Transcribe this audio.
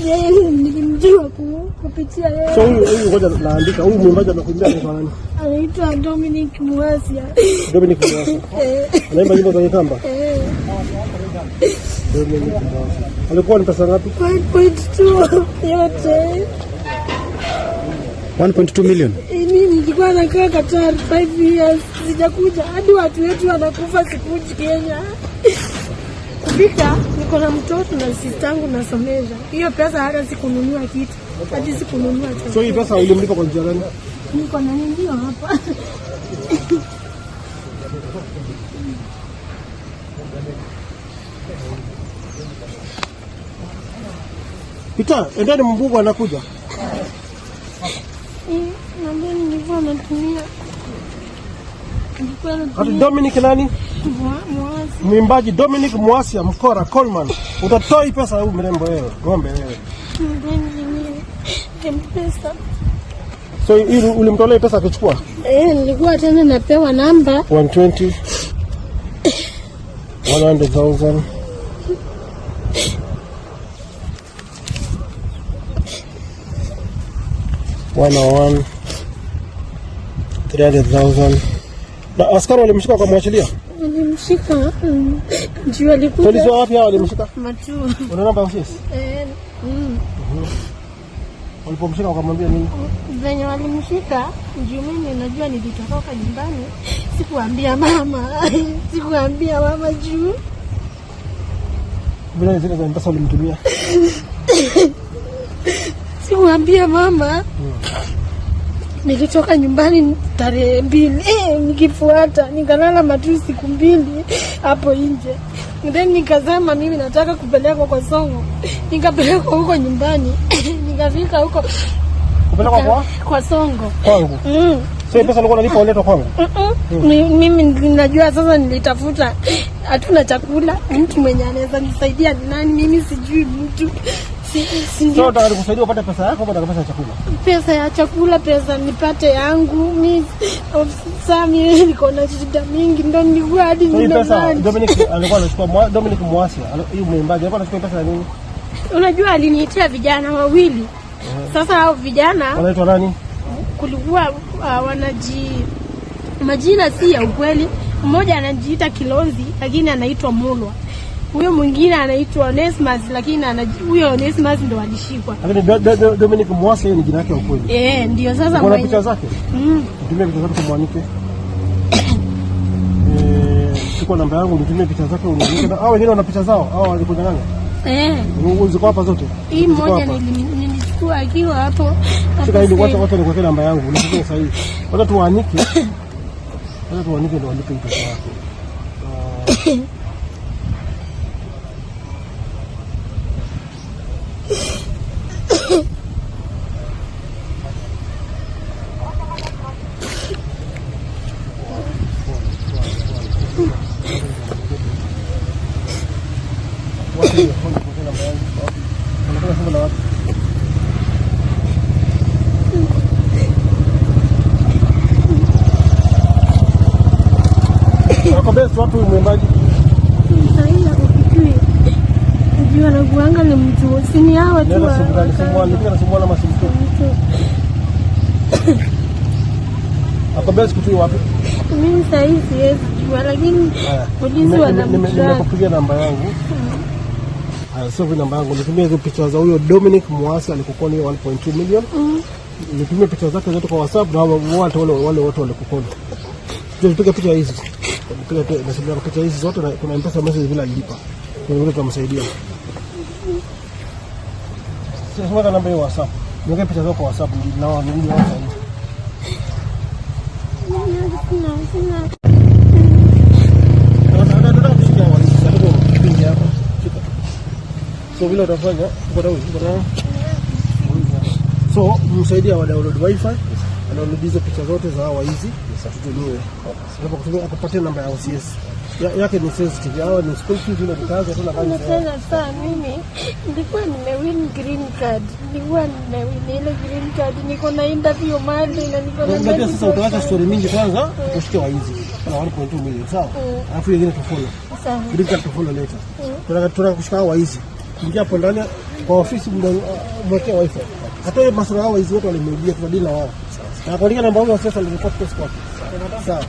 Nilimjua kupitia yeye. So huyu ngoja naandika, huyu mwimbaji anakuimbia kwa nani? Anaitwa Dominic Muasia. Dominic Muasia. Anaimba nyimbo za Kikamba? Dominic Muasia. Alikuwa ni pesa ngapi? 1.2 yote. 1.2 million. Mimi nilikuwa nakaa Qatar 5 years. Sijakuja hadi watu wetu wanakufa sikuji Kenya. Kufika niko na mtoto na sistangu nasomeza. Hiyo pesa hata sikununua kitu. Hadi sikununua kitu. So hii pesa ulimlipa kwa njia gani? Niko na ndio hapa. Pita, endeni Mbugu anakuja. Ndio nilikuwa natumia. Ati Dominic nani? Muasia. Mwimbaji Dominic Muasia Mkora Coleman. Utatoa hii pesa au mrembo wewe? Ng'ombe wewe. Pesa. So hii ulimtolea pesa akichukua? Nilikuwa tena napewa namba 120 100,000 101 300,000. Na askari walimshika kwa mwachilia? Walimshika. Ndio alikuja. Polisi wapi hao walimshika? Matu. Una namba ya ofisi? Walipomshika wakamwambia nini? Venye walimshika, ndio mimi najua nilitoka nyumbani. Sikuambia mama juu. Bila zile za mpesa ulimtumia? Sikuambia mama. Nilitoka nyumbani tarehe 2. Nikifuata nikalala Matu siku 2 hapo nje. Then nikasema mimi nataka kupelekwa kwa Songo. Nikapelekwa huko nyumbani. Nikafika huko. Kupelekwa kwa Songo. Kwangu. Sasa pesa nilikuwa nalipa uletwa kwangu. Mimi ninajua sasa nilitafuta. Hatuna chakula. Mtu mwenye anaweza nisaidia ni nani? Mimi sijui mtu. Sio nataka kusaidia upate pesa yako au pesa ya chakula? Pesa ya chakula, pesa nipate yangu. Mimi mimi niko na shida mingi ndio nilikuwa hadi pesa. Dominic alikuwa anachukua Dominic Muasia. Hiyo mwimbaji alikuwa anachukua pesa ya nini? Unajua aliniitia vijana wawili. Sasa hao vijana wanaitwa nani? Kulikuwa majina si ya ukweli. Mmoja anajiita Kilonzi lakini anaitwa Mulwa. Huyo mwingine anaitwa Onesmus lakini huyo Onesmus ndo alishikwa. Lakini Dominic Muasia ni jina lake la ukweli. Ndio sasa kuna picha zake. Nitumie picha zake kumwanike. Chukua namba yangu nitumie picha zake unianike. Hao wengine wana picha zao. Hao walikuja nani? Ziko hapa zote. Hii moja nilichukua akiwa hapo. Sika hili watu nikuwekea namba yangu. Unipigie sasa hivi. Watu tuanike. Ndio walipe pesa yako. Watu mwimbaji sahihi kufikiri ndio anakuanga ni mtu sini hawa tu anasumbuana masimto akabesi kutu wapi mimi sahihi siwezi jua lakini polisi nimekupigia namba yangu sio namba yangu nitumie hizo picha za huyo Dominic Muasia alikukoni 1.2 million nitumie picha zake zote kwa WhatsApp na wale wote walikukoni tupiga picha hizi nasema picha hizi zote na kuna mpesa message vile alilipa. Kwa hiyo tutamsaidia. Sasa namba ya WhatsApp. Niweke picha zako kwa WhatsApp na wengine WhatsApp. So vile utafanya so msaidia wa download wifi download hizo picha zote za hawa hizi tutulie hapo kutumia akapatia namba ya OCS yake ni sensitive hawa ni school fees ile bitaza tuna kama sasa mimi nilikuwa nimewin green card ile green card niko na interview mahali na niko na sasa utaacha story mingi kwanza ushike wa hizi na 1.2 million sawa alafu nyingine tufollow sawa green card tufollow later tunataka kushika wa hizi ingia hapo ndani kwa ofisi mwekea wifi. Hata ile masuala yao hizo wote walimrudia, tunadili na wao. Na kuandika namba hiyo sasa nilikuwa kwa sawa.